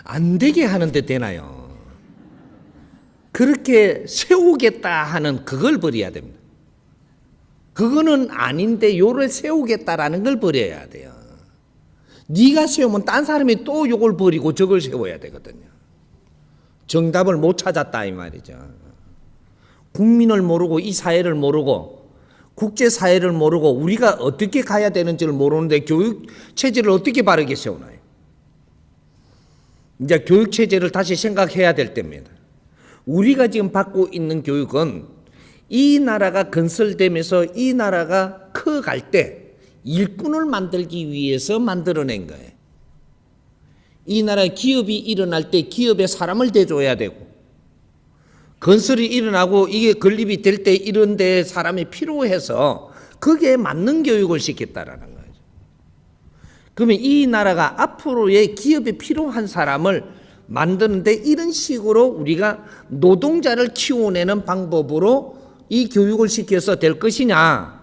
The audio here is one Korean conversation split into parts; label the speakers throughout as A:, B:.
A: 안 되게 하는데 되나요? 그렇게 세우겠다 하는 그걸 버려야 됩니다. 그거는 아닌데 요를 세우겠다라는 걸 버려야 돼요. 네가 세우면 딴 사람이 또 요걸 버리고 저걸 세워야 되거든요. 정답을 못 찾았다 이 말이죠. 국민을 모르고 이 사회를 모르고 국제사회를 모르고 우리가 어떻게 가야 되는지를 모르는데 교육체제를 어떻게 바르게 세우나요? 이제 교육체제를 다시 생각해야 될 때입니다. 우리가 지금 받고 있는 교육은 이 나라가 건설되면서 이 나라가 커갈 때 일꾼을 만들기 위해서 만들어낸 거예요. 이 나라에 기업이 일어날 때 기업에 사람을 대줘야 되고 건설이 일어나고 이게 건립이 될 때 이런 데 사람이 필요해서 거기에 맞는 교육을 시켰다라는 거죠. 그러면 이 나라가 앞으로의 기업에 필요한 사람을 만드는데 이런 식으로 우리가 노동자를 키워내는 방법으로 이 교육을 시켜서 될 것이냐?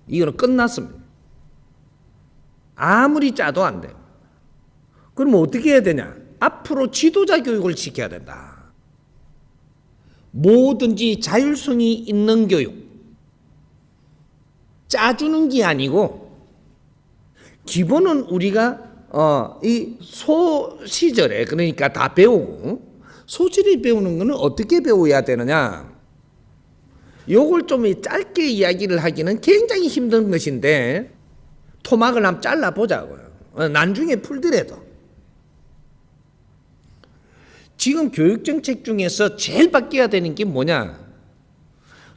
A: 이거는 끝났습니다. 아무리 짜도 안 돼요. 그럼 어떻게 해야 되냐? 앞으로 지도자 교육을 시켜야 된다. 뭐든지 자율성이 있는 교육. 짜주는 게 아니고 기본은 우리가 이 소 시절에 그러니까 다 배우고 소질이 배우는 거는 어떻게 배워야 되느냐? 요걸 좀 짧게 이야기를 하기는 굉장히 힘든 것인데 토막을 한번 잘라보자고요. 나중에 풀더라도. 지금 교육정책 중에서 제일 바뀌어야 되는 게 뭐냐?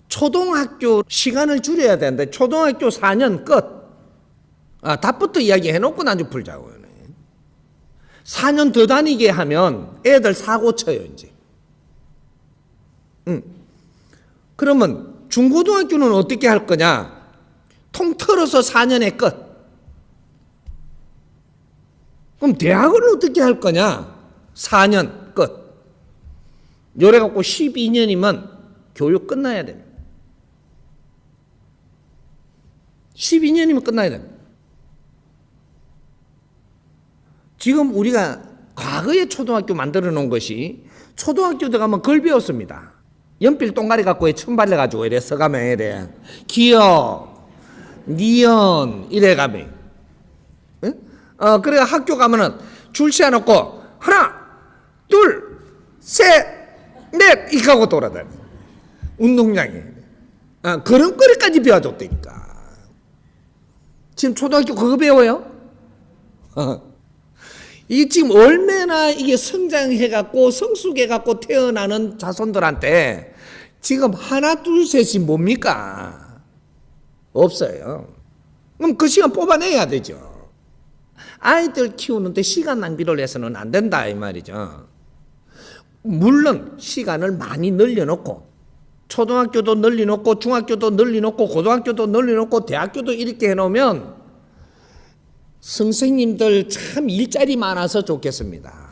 A: 초등학교 시간을 줄여야 되는데 초등학교 4년 끝. 답부터 이야기해놓고 나중에 풀자고요. 4년 더 다니게 하면 애들 사고 쳐요 이제. 그러면 중고등학교는 어떻게 할 거냐? 통틀어서 4년의 끝. 그럼 대학은 어떻게 할 거냐? 4년 끝. 요래 갖고 12년이면 교육 끝나야 됩니다. 12년이면 끝나야 됩니다. 지금 우리가 과거에 초등학교 만들어 놓은 것이 초등학교 들어가면 그걸 배웠습니다. 연필 동가리 갖고 천발려가지고 이래 써가면 이래 기억, 니은 이래 가면 그래 학교 가면은 줄 세워놓고 하나, 둘, 셋, 넷 이렇게 하고 돌아다니 운동장에 걸음걸이까지 배워줬다니까. 지금 초등학교 그거 배워요? 이게 지금 얼마나 이게 성장해갖고 성숙해갖고 태어나는 자손들한테 지금 하나 둘 셋이 뭡니까? 없어요. 그럼 그 시간 뽑아내야 되죠. 아이들 키우는데 시간 낭비를 해서는 안 된다 이 말이죠. 물론 시간을 많이 늘려놓고 초등학교도 늘려놓고 중학교도 늘려놓고 고등학교도 늘려놓고 대학교도 이렇게 해놓으면 선생님들 참 일자리 많아서 좋겠습니다.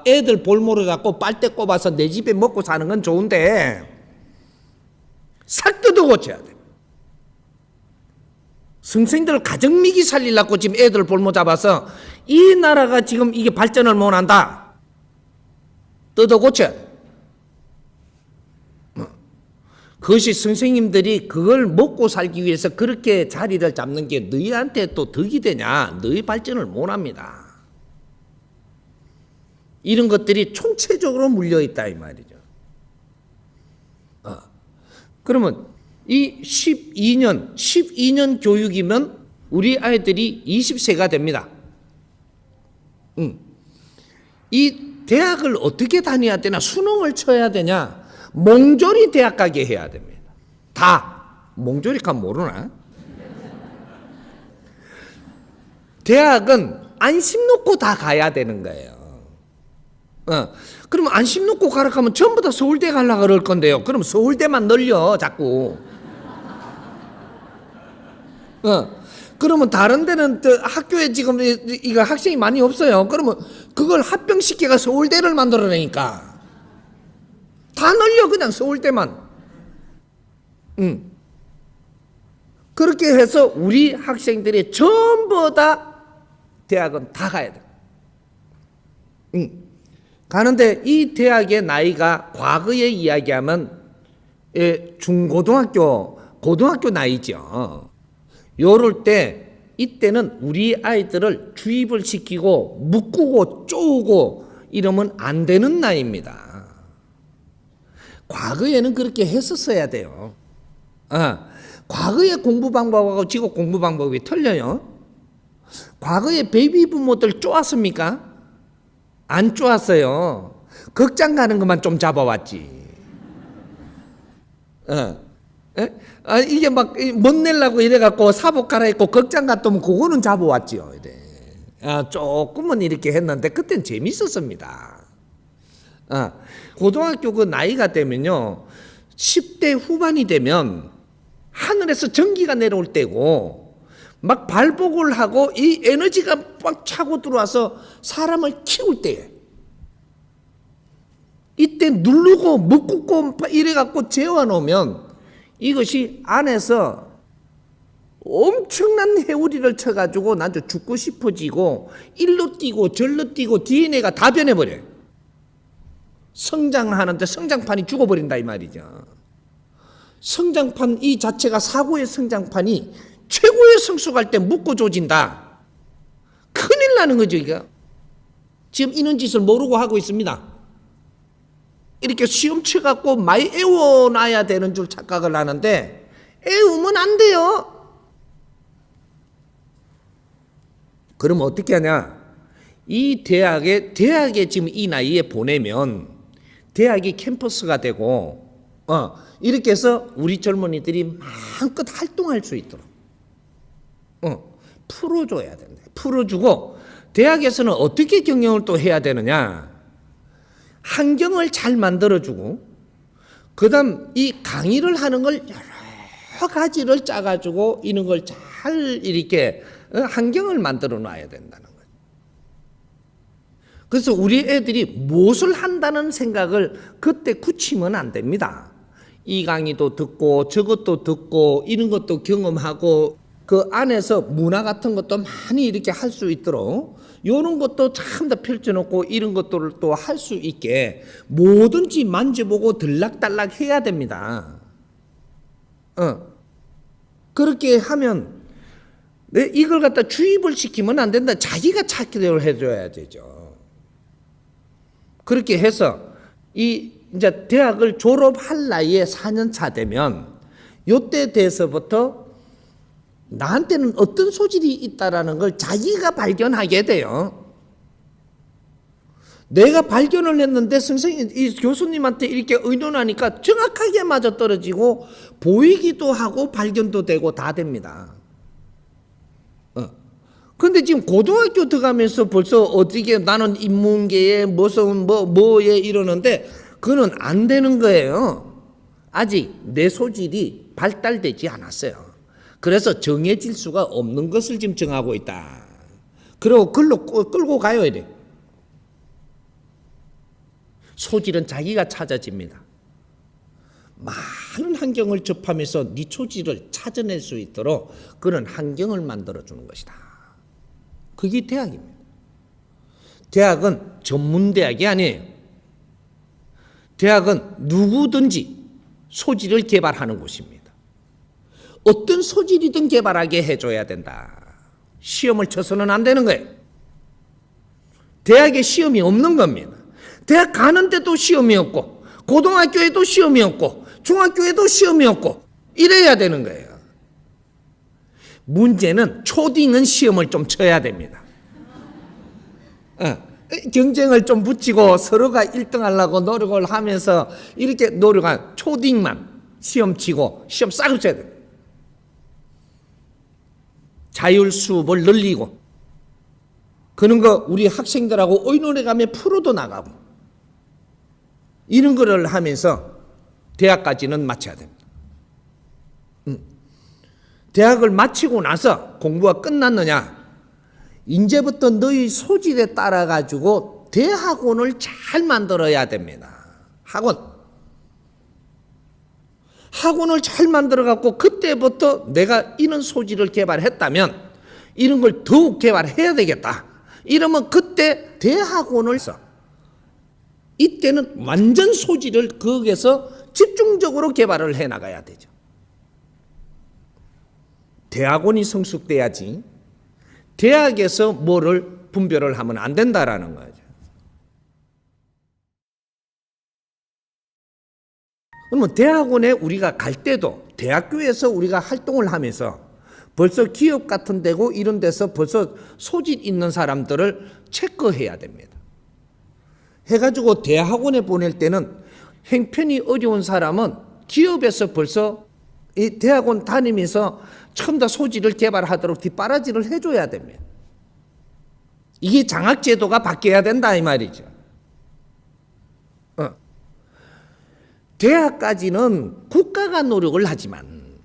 A: 애들 볼모를 갖고 빨대 꼽아서 내 집에 먹고 사는 건 좋은데 싹 뜯어 고쳐야 돼. 선생님들 가정미기 살리려고 지금 애들 볼모 잡아서 이 나라가 지금 이게 발전을 못한다. 뜯어 고쳐야 돼. 그것이 선생님들이 그걸 먹고 살기 위해서 그렇게 자리를 잡는 게 너희한테 또 덕이 되냐? 너희 발전을 못합니다. 이런 것들이 총체적으로 물려있다 이 말이죠. 그러면 이 12년 교육이면 우리 아이들이 20세가 됩니다. 이 대학을 어떻게 다녀야 되나? 수능을 쳐야 되냐? 몽졸이 대학 가게 해야 됩니다. 다 몽졸이 가면 모르나? 대학은 안심 놓고 다 가야 되는 거예요. 그러면 안심 놓고 가라 하면 전부 다 서울대 가려고 그럴 건데요. 그럼 서울대만 늘려 자꾸. 그러면 다른 데는 학교에 지금 이거 학생이 많이 없어요. 그러면 그걸 합병시켜가 서울대를 만들어내니까 다 늘려 그냥 서울대만. 그렇게 해서 우리 학생들이 전부 다 대학은 다 가야 돼. 가는데 이 대학의 나이가 과거에 이야기하면 중고등학교, 고등학교 나이죠. 요럴 때 이때는 우리 아이들을 주입을 시키고 묶고 쪼우고 이러면 안 되는 나이입니다. 과거에는 그렇게 했었어야 돼요. 과거의 공부 방법하고 지금 공부 방법이 틀려요. 과거에 베이비 부모들 쪼았습니까? 안 쪼았어요. 극장 가는 것만 좀 잡아왔지. 이게 막 못 내려고 이래갖고 사복 갈아입고 극장 갔더면 그거는 잡아왔지요. 조금은 이렇게 했는데 그땐 재밌었습니다. 고등학교 그 나이가 되면요, 10대 후반이 되면 하늘에서 전기가 내려올 때고 막 발복을 하고 이 에너지가 막 차고 들어와서 사람을 키울 때에 이때 누르고 묶고 이래갖고 재워놓으면 이것이 안에서 엄청난 해우리를 쳐가지고 나도 죽고 싶어지고 일로 뛰고 절로 뛰고 DNA가 다 변해버려요. 성장하는데 성장판이 죽어버린다 이 말이죠. 성장판 이 자체가 사고의 성장판이 최고의 성숙할 때 묶고 조진다. 큰일 나는 거죠 이거. 지금 이런 짓을 모르고 하고 있습니다. 이렇게 시험 쳐갖고 많이 애워놔야 되는 줄 착각을 하는데 애우면 안 돼요. 그럼 어떻게 하냐? 이 대학에 지금 이 나이에 보내면 대학이 캠퍼스가 되고 이렇게 해서 우리 젊은이들이 마음껏 활동할 수 있도록 풀어줘야 된다. 풀어주고 대학에서는 어떻게 경영을 또 해야 되느냐? 환경을 잘 만들어주고 그다음 이 강의를 하는 걸 여러 가지를 짜가지고 이런 걸 잘 이렇게 환경을 만들어 놔야 된다는 거예요. 그래서 우리 애들이 무엇을 한다는 생각을 그때 굳히면 안 됩니다. 이 강의도 듣고 저것도 듣고 이런 것도 경험하고 그 안에서 문화 같은 것도 많이 이렇게 할 수 있도록 이런 것도 참 더 펼쳐놓고 이런 것들을 또 할 수 있게 뭐든지 만져보고 들락달락 해야 됩니다. 그렇게 하면 이걸 갖다 주입을 시키면 안 된다. 자기가 찾기대로 해줘야 되죠. 그렇게 해서 이제 대학을 졸업할 나이에 4년 차 되면 요때 돼서부터 나한테는 어떤 소질이 있다라는 걸 자기가 발견하게 돼요. 내가 발견을 했는데 선생님, 이 교수님한테 이렇게 의논하니까 정확하게 맞아떨어지고 보이기도 하고 발견도 되고 다 됩니다. 근데 지금 고등학교 들어가면서 벌써 어떻게 나는 인문계에 무슨 뭐에 이러는데 그건 안 되는 거예요. 아직 내 소질이 발달되지 않았어요. 그래서 정해질 수가 없는 것을 지금 정하고 있다. 그리고 글로 끌고 가야 돼. 소질은 자기가 찾아집니다. 많은 환경을 접하면서 네 소질을 찾아낼 수 있도록 그런 환경을 만들어주는 것이다. 그게 대학입니다. 대학은 전문대학이 아니에요. 대학은 누구든지 소질을 개발하는 곳입니다. 어떤 소질이든 개발하게 해줘야 된다. 시험을 쳐서는 안 되는 거예요. 대학에 시험이 없는 겁니다. 대학 가는데도 시험이 없고 고등학교에도 시험이 없고 중학교에도 시험이 없고 이래야 되는 거예요. 문제는 초딩은 시험을 좀 쳐야 됩니다. 경쟁을 좀 붙이고 서로가 1등 하려고 노력을 하면서 이렇게 노력한 초딩만 시험 치고 시험 싹 쳐야 돼요. 자율 수업을 늘리고 그런 거 우리 학생들하고 의논해 가며 프로도 나가고 이런 거를 하면서 대학까지는 마쳐야 됩니다. 대학을 마치고 나서 공부가 끝났느냐? 이제부터 너희 소질에 따라 가지고 대학원을 잘 만들어야 됩니다. 학원을 잘 만들어 갖고 그때부터 내가 이런 소질을 개발했다면 이런 걸 더욱 개발해야 되겠다. 이러면 그때 대학원을 써. 이때는 완전 소질을 거기에서 집중적으로 개발을 해 나가야 되죠. 대학원이 성숙돼야지 대학에서 뭐를 분별을 하면 안 된다라는 거죠. 그러면 대학원에 우리가 갈 때도 대학교에서 우리가 활동을 하면서 벌써 기업 같은 데고 이런 데서 벌써 소질 있는 사람들을 체크해야 됩니다. 해가지고 대학원에 보낼 때는 형편이 어려운 사람은 기업에서 벌써 이 대학원 다니면서 처음 다 소질을 개발하도록 뒷바라지를 해줘야 됩니다. 이게 장학제도가 바뀌어야 된다 이 말이죠. 대학까지는 국가가 노력을 하지만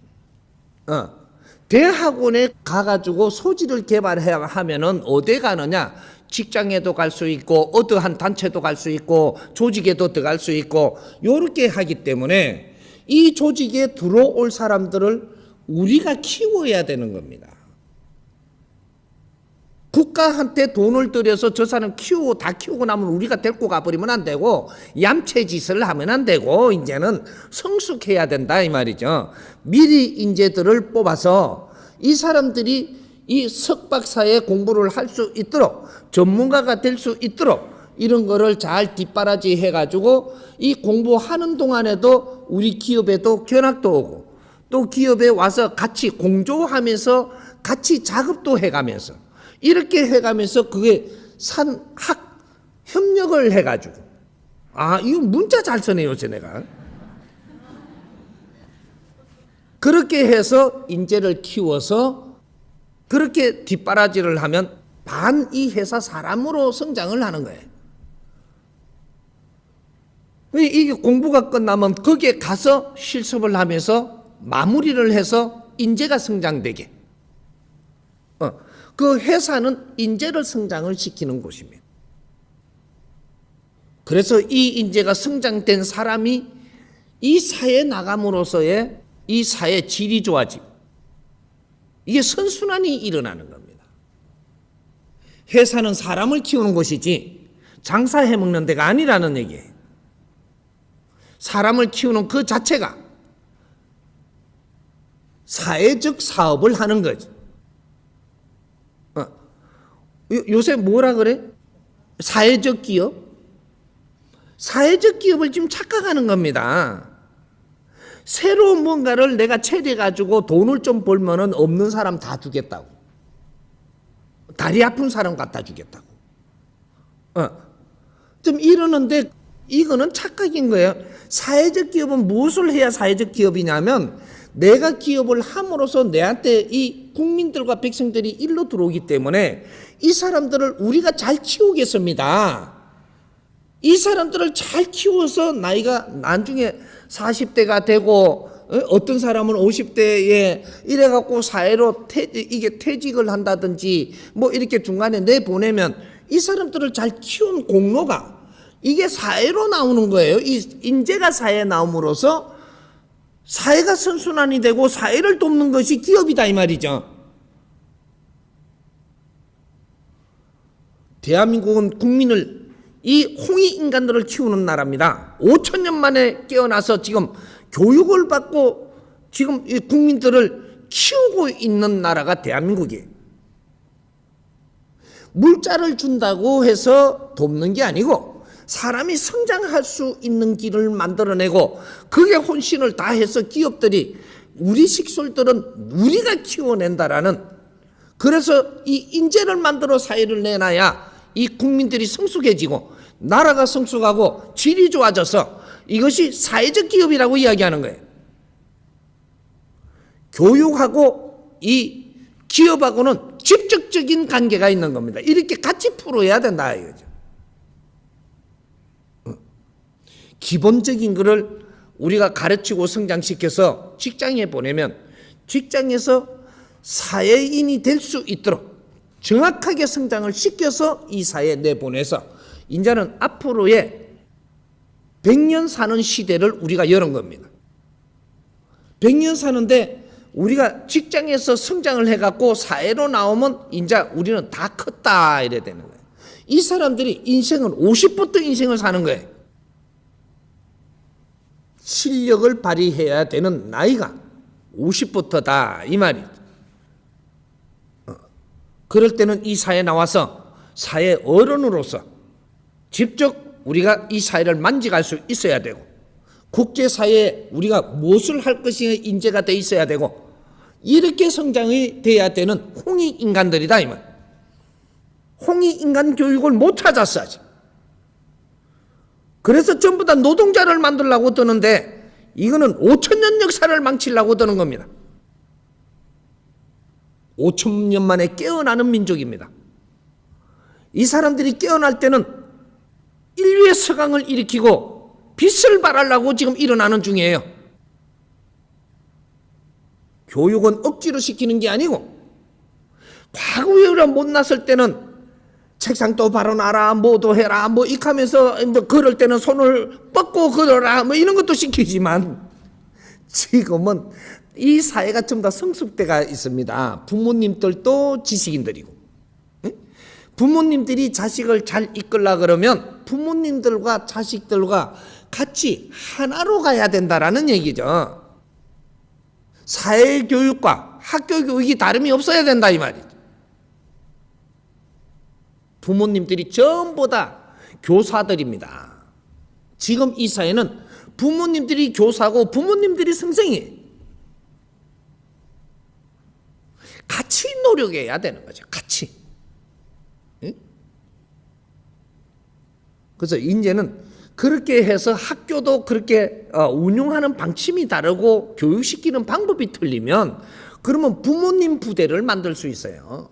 A: 대학원에 가가지고 소질을 개발하면은 어디 가느냐? 직장에도 갈 수 있고 어떠한 단체도 갈 수 있고 조직에도 들어갈 수 있고 이렇게 하기 때문에 이 조직에 들어올 사람들을 우리가 키워야 되는 겁니다. 국가한테 돈을 들여서 저 사람 다 키우고 나면 우리가 데리고 가버리면 안 되고 얌체짓을 하면 안 되고 이제는 성숙해야 된다 이 말이죠. 미리 인재들을 뽑아서 이 사람들이 이 석박사의 공부를 할 수 있도록 전문가가 될 수 있도록 이런 거를 잘 뒷바라지 해가지고 이 공부하는 동안에도 우리 기업에도 견학도 오고 또 기업에 와서 같이 공조하면서 같이 작업도 해가면서 이렇게 해가면서 그게 산학 협력을 해가지고 이거 문자 잘 쓰네 요새 내가 그렇게 해서 인재를 키워서 그렇게 뒷바라지를 하면 반 이 회사 사람으로 성장을 하는 거예요. 이게 공부가 끝나면 거기에 가서 실습을 하면서 마무리를 해서 인재가 성장되게 그 회사는 인재를 성장을 시키는 곳입니다. 그래서 이 인재가 성장된 사람이 이 사회에 나감으로써의 이 사회 질이 좋아지고 이게 선순환이 일어나는 겁니다. 회사는 사람을 키우는 곳이지 장사해 먹는 데가 아니라는 얘기예요. 사람을 키우는 그 자체가 사회적 사업을 하는 거죠. 요새 뭐라 그래? 사회적 기업? 사회적 기업을 지금 착각하는 겁니다. 새로운 뭔가를 내가 차려가지고 돈을 좀 벌면은 없는 사람 다 주겠다고. 다리 아픈 사람 갖다 주겠다고. 좀 이러는데 이거는 착각인 거예요. 사회적 기업은 무엇을 해야 사회적 기업이냐면 내가 기업을 함으로써 내한테 이 국민들과 백성들이 일로 들어오기 때문에 이 사람들을 우리가 잘 키우겠습니다. 이 사람들을 잘 키워서 나이가 나중에 40대가 되고 어떤 사람은 50대에 이래갖고 사회로 이게 퇴직을 한다든지 뭐 이렇게 중간에 내보내면 이 사람들을 잘 키운 공로가 이게 사회로 나오는 거예요. 이 인재가 사회에 나옴으로써 사회가 선순환이 되고 사회를 돕는 것이 기업이다 이 말이죠. 대한민국은 국민을 이 홍익 인간들을 키우는 나라입니다. 5,000년 만에 깨어나서 지금 교육을 받고 지금 이 국민들을 키우고 있는 나라가 대한민국이에요. 물자를 준다고 해서 돕는 게 아니고 사람이 성장할 수 있는 길을 만들어내고 그게 혼신을 다해서 기업들이 우리 식솔들은 우리가 키워낸다라는 그래서 이 인재를 만들어 사회를 내놔야 이 국민들이 성숙해지고 나라가 성숙하고 질이 좋아져서 이것이 사회적 기업이라고 이야기하는 거예요. 교육하고 이 기업하고는 직접적인 관계가 있는 겁니다. 이렇게 같이 풀어야 된다 이거죠. 기본적인 것을 우리가 가르치고 성장시켜서 직장에 보내면 직장에서 사회인이 될 수 있도록 정확하게 성장을 시켜서 이 사회에 내보내서 이제는 앞으로의 100년 사는 시대를 우리가 여는 겁니다. 100년 사는데 우리가 직장에서 성장을 해갖고 사회로 나오면 이제 우리는 다 컸다 이래야 되는 거예요. 이 사람들이 인생은 50부터 인생을 사는 거예요. 인력을 발휘해야 되는 나이가 50부터다 이 말이죠. 그럴 때는 이 사회에 나와서 사회 어른으로서 직접 우리가 이 사회를 만져갈 수 있어야 되고, 국제사회에 우리가 무엇을 할 것이 인재가 돼 있어야 되고, 이렇게 성장이 돼야 되는 홍익인간들이다 이 말. 홍익인간 교육을 못 찾았어야지. 그래서 전부 다 노동자를 만들려고 드는데, 이거는 5천년 역사를 망치려고 드는 겁니다. 5천년 만에 깨어나는 민족입니다. 이 사람들이 깨어날 때는 인류의 서강을 일으키고 빛을 발하려고 지금 일어나는 중이에요. 교육은 억지로 시키는 게 아니고, 과거에 우리가 못났을 때는 책상도 발언하라, 뭐도 해라, 뭐 이렇게 하면서 뭐 걸을 때는 손을 뻗고 걸어라, 뭐 이런 것도 시키지만, 지금은 이 사회가 전부 다 성숙대가 있습니다. 부모님들도 지식인들이고, 부모님들이 자식을 잘 이끌라 그러면 부모님들과 자식들과 같이 하나로 가야 된다라는 얘기죠. 사회교육과 학교교육이 다름이 없어야 된다 이 말이죠. 부모님들이 전부 다 교사들입니다. 지금 이 사회는 부모님들이 교사고 부모님들이 선생이에요. 같이 노력해야 되는 거죠. 같이. 응? 그래서 이제는 그렇게 해서 학교도 그렇게 운영하는 방침이 다르고 교육시키는 방법이 틀리면, 그러면 부모님 부대를 만들 수 있어요.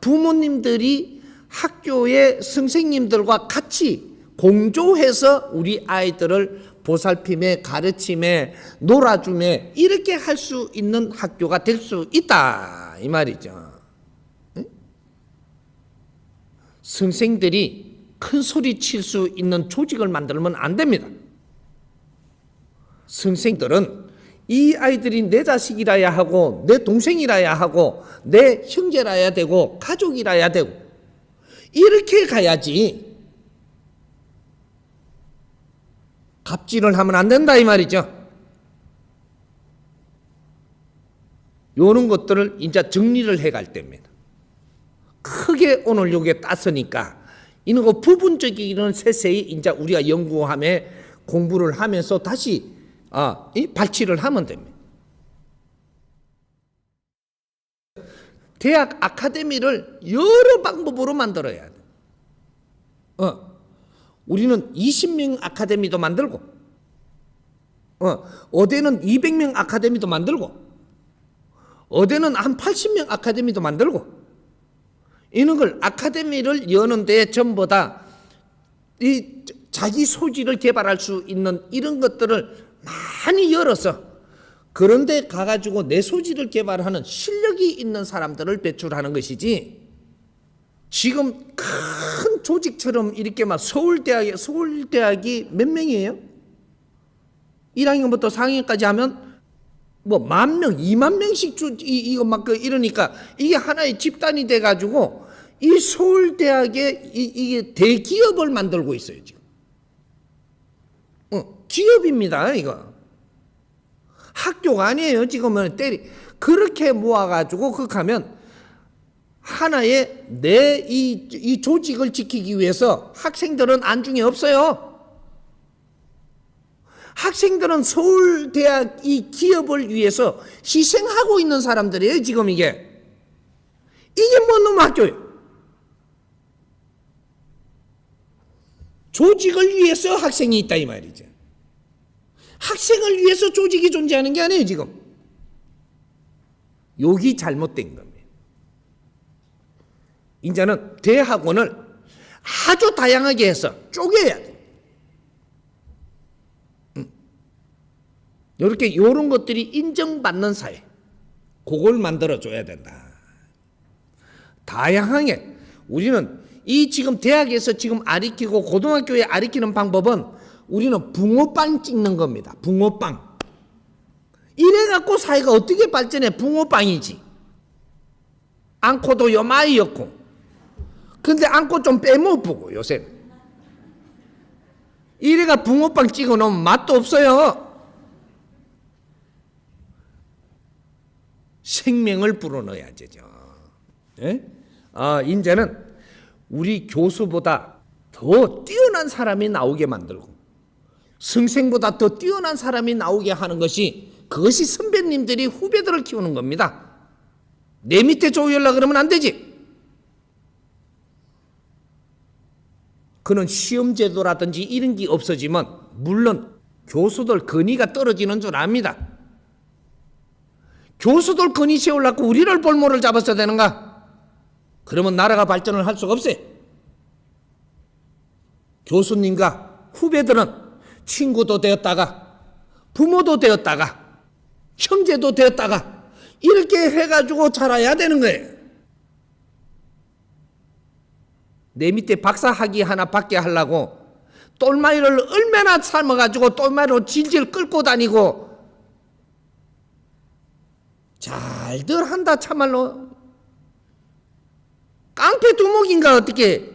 A: 부모님들이 학교의 선생님들과 같이 공조해서 우리 아이들을 보살핌에, 가르침에, 놀아줌에 이렇게 할 수 있는 학교가 될 수 있다 이 말이죠. 응? 선생들이 큰 소리 칠 수 있는 조직을 만들면 안 됩니다. 선생들은 이 아이들이 내 자식이라야 하고, 내 동생이라야 하고, 내 형제라야 되고, 가족이라야 되고, 이렇게 가야지. 갑질을 하면 안 된다 이 말이죠. 요런 것들을 이제 정리를 해갈 때입니다. 크게 오늘 여기에 땄으니까 이런 거 부분적인 세세히 이제 우리가 연구함에 공부를 하면서 다시 이 발치를 하면 됩니다. 대학 아카데미를 여러 방법으로 만들어야 돼. 우리는 20명 아카데미도 만들고, 어디는 200명 아카데미도 만들고, 어디는 한 80명 아카데미도 만들고, 이런 걸 아카데미를 여는 데 전부 다 이 자기 소질을 개발할 수 있는 이런 것들을 많이 열어서, 그런데 가가지고 내 소질을 개발하는 실력이 있는 사람들을 배출하는 것이지, 지금 큰 조직처럼 이렇게 막 서울대학이 몇 명이에요? 1학년부터 4학년까지 하면 뭐 10,000명, 20,000명씩 이거 막 이러니까 이게 하나의 집단이 돼가지고 이 서울대학에 이게 대기업을 만들고 있어요 지금. 기업입니다 이거. 학교가 아니에요 지금은. 그렇게 모아가지고 그렇게 하면 하나의 내 이 조직을 지키기 위해서 학생들은 안중에 없어요. 학생들은 서울대학 이 기업을 위해서 희생하고 있는 사람들이에요 지금. 이게 뭔 놈의 학교예요. 조직을 위해서 학생이 있다 이 말이죠. 학생을 위해서 조직이 존재하는 게 아니에요 지금. 여기 잘못된 겁니다. 이제는 대학원을 아주 다양하게 해서 쪼개야 돼. 이렇게 이런 것들이 인정받는 사회, 그걸 만들어줘야 된다. 다양하게 우리는 이 지금 대학에서 지금 가르치고 고등학교에 가르치는 방법은 우리는 붕어빵 찍는 겁니다. 붕어빵. 이래갖고 사회가 어떻게 발전해? 붕어빵이지. 안고도 요마이였고, 근데 안고 좀 빼먹고 요새는 이래가 붕어빵 찍어 놓으면 맛도 없어요. 생명을 불어넣어야 되죠. 예? 이제는 우리 교수보다 더 뛰어난 사람이 나오게 만들고 선생보다 더 뛰어난 사람이 나오게 하는 것이, 그것이 선배님들이 후배들을 키우는 겁니다. 내 밑에 조이려고 그러면 안 되지. 그는 시험제도라든지 이런 게 없어지면 물론 교수들 권위가 떨어지는 줄 압니다. 교수들 권위 세우려고 우리를 볼모를 잡았어야 되는가? 그러면 나라가 발전을 할 수가 없어요. 교수님과 후배들은 친구도 되었다가 부모도 되었다가 형제도 되었다가 이렇게 해가지고 자라야 되는 거예요. 내 밑에 박사학위 하나 받게 하려고 똘마이를 얼마나 삶아가지고 똘마이로 질질 끌고 다니고 잘들 한다. 참말로 깡패 두목인가 어떻게.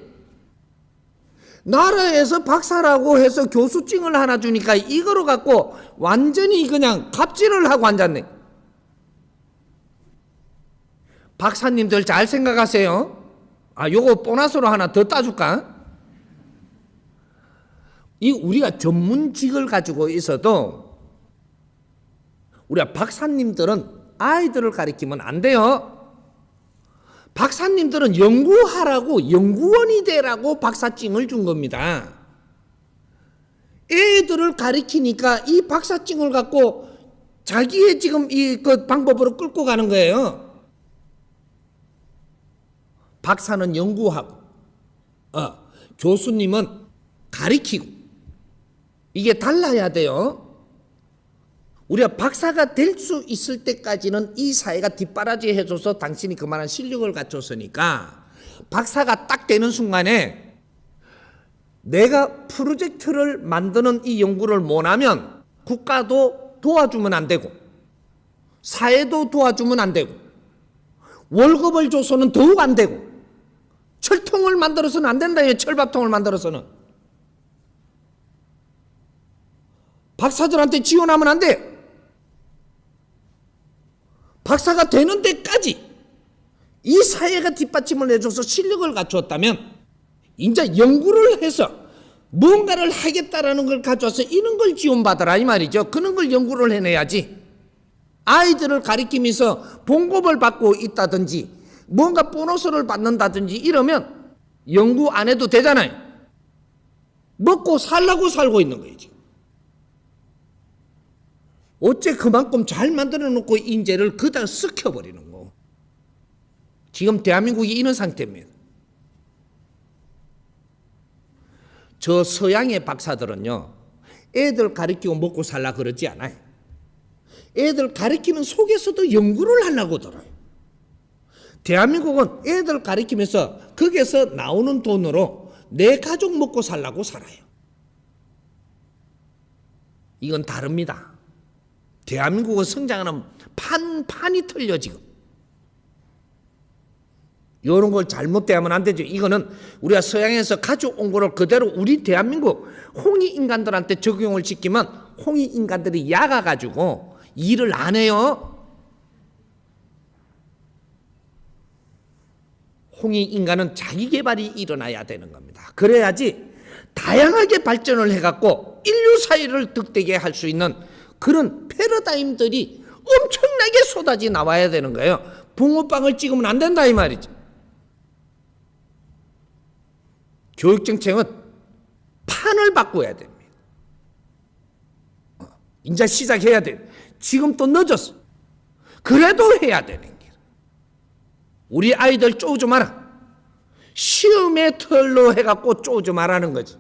A: 나라에서 박사라고 해서 교수증을 하나 주니까 이거로 갖고 완전히 그냥 갑질을 하고 앉았네. 박사님들 잘 생각하세요. 요거 보너스로 하나 더 따줄까? 우리가 전문직을 가지고 있어도 우리가 박사님들은 아이들을 가르치면 안 돼요. 박사님들은 연구하라고, 연구원이 되라고 박사증을 준 겁니다. 애들을 가르치니까 이 박사증을 갖고 자기의 지금 그 방법으로 끌고 가는 거예요. 박사는 연구하고, 교수님은 가르치고, 이게 달라야 돼요. 우리가 박사가 될 수 있을 때까지는 이 사회가 뒷바라지 해줘서 당신이 그만한 실력을 갖췄으니까, 박사가 딱 되는 순간에 내가 프로젝트를 만드는 이 연구를 못하면 국가도 도와주면 안 되고 사회도 도와주면 안 되고 월급을 줘서는 더욱 안 되고 철통을 만들어서는 안 된다. 철밥통을 만들어서는 박사들한테 지원하면 안 돼. 박사가 되는 데까지 이 사회가 뒷받침을 해줘서 실력을 갖추었다면 이제 연구를 해서 뭔가를 하겠다라는 걸 가져와서 이런 걸 지원받아라 이 말이죠. 그런 걸 연구를 해내야지. 아이들을 가리키면서 봉급을 받고 있다든지 뭔가 보너스를 받는다든지 이러면 연구 안 해도 되잖아요. 먹고 살라고 살고 있는 거예요 지금. 어째 그만큼 잘 만들어 놓고 인재를 그다 썩혀버리는 거. 지금 대한민국이 이런 상태입니다. 저 서양의 박사들은요, 애들 가르치고 먹고 살라 그러지 않아요. 애들 가르치는 속에서도 연구를 하려고 들어요. 대한민국은 애들 가르치면서 거기에서 나오는 돈으로 내 가족 먹고 살라고 살아요. 이건 다릅니다. 대한민국은 성장하는 판이 틀려 지금. 이런 걸 잘못되면 안 되죠. 이거는 우리가 서양에서 가져온 거를 그대로 우리 대한민국 홍익인간들한테 적용을 시키면 홍익인간들이 약아가지고 일을 안 해요. 홍익인간은 자기 개발이 일어나야 되는 겁니다. 그래야지 다양하게 발전을 해갖고 인류 사회를 득되게 할 수 있는 그런 패러다임들이 엄청나게 쏟아져 나와야 되는 거예요. 붕어빵을 찍으면 안 된다 이 말이죠. 교육정책은 판을 바꿔야 됩니다. 이제 시작해야 돼. 지금 또 늦었어. 그래도 해야 되는 길. 우리 아이들 쪼우지 마라. 시험의 털로 해갖고 쪼우지 말라는 거지.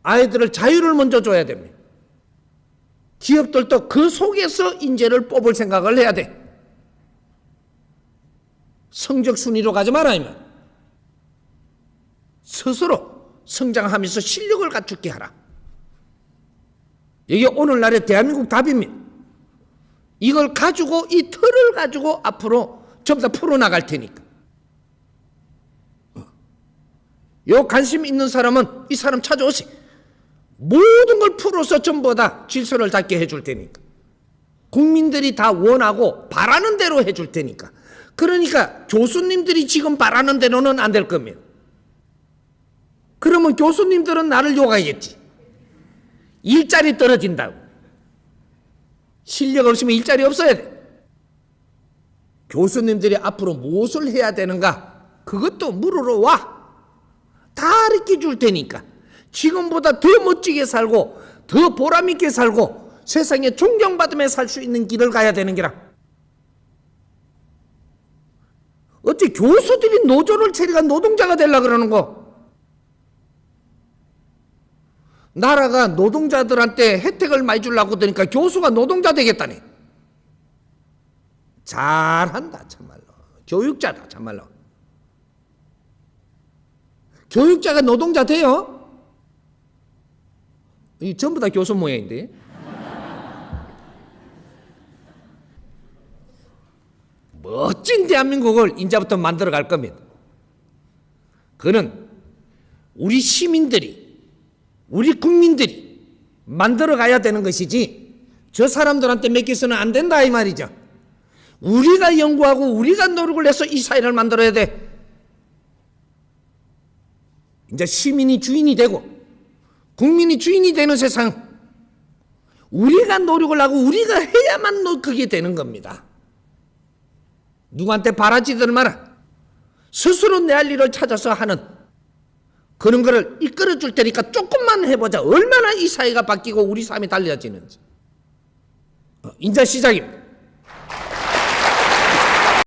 A: 아이들을 자유를 먼저 줘야 됩니다. 기업들도 그 속에서 인재를 뽑을 생각을 해야 돼. 성적 순위로 가지 마라 이면. 스스로 성장하면서 실력을 갖추게 하라. 이게 오늘날의 대한민국 답입니다. 이걸 가지고 이 틀을 가지고 앞으로 전부 다 풀어나갈 테니까. 요 관심 있는 사람은 이 사람 찾아오세요. 모든 걸 풀어서 전부 다 질서를 잡게 해줄 테니까. 국민들이 다 원하고 바라는 대로 해줄 테니까. 그러니까 교수님들이 지금 바라는 대로는 안 될 겁니다. 그러면 교수님들은 나를 욕하겠지. 일자리 떨어진다고. 실력 없으면 일자리 없어야 돼. 교수님들이 앞으로 무엇을 해야 되는가? 그것도 물으러 와. 다 가르쳐 줄 테니까. 지금보다 더 멋지게 살고 더 보람있게 살고 세상에 존경받으며 살 수 있는 길을 가야 되는 기라. 어째 교수들이 노조를 차리가 노동자가 되려고 그러는 거? 나라가 노동자들한테 혜택을 많이 주려고 하니까 교수가 노동자 되겠다니. 잘한다 참말로. 교육자다 참말로. 교육자가 노동자 돼요? 이 전부 다 교수 모양인데. 멋진 대한민국을 이제부터 만들어 갈 겁니다. 그는 우리 시민들이, 우리 국민들이 만들어 가야 되는 것이지 저 사람들한테 맡겨서는 안 된다 이 말이죠. 우리가 연구하고 우리가 노력을 해서 이 사회를 만들어야 돼. 이제 시민이 주인이 되고 국민이 주인이 되는 세상, 우리가 노력을 하고 우리가 해야만 그게 되는 겁니다. 누구한테 바라지들 마라. 스스로 내 할 일을 찾아서 하는 그런 거를 이끌어 줄 테니까 조금만 해보자. 얼마나 이 사회가 바뀌고 우리 삶이 달라지는지. 이제 시작입니다.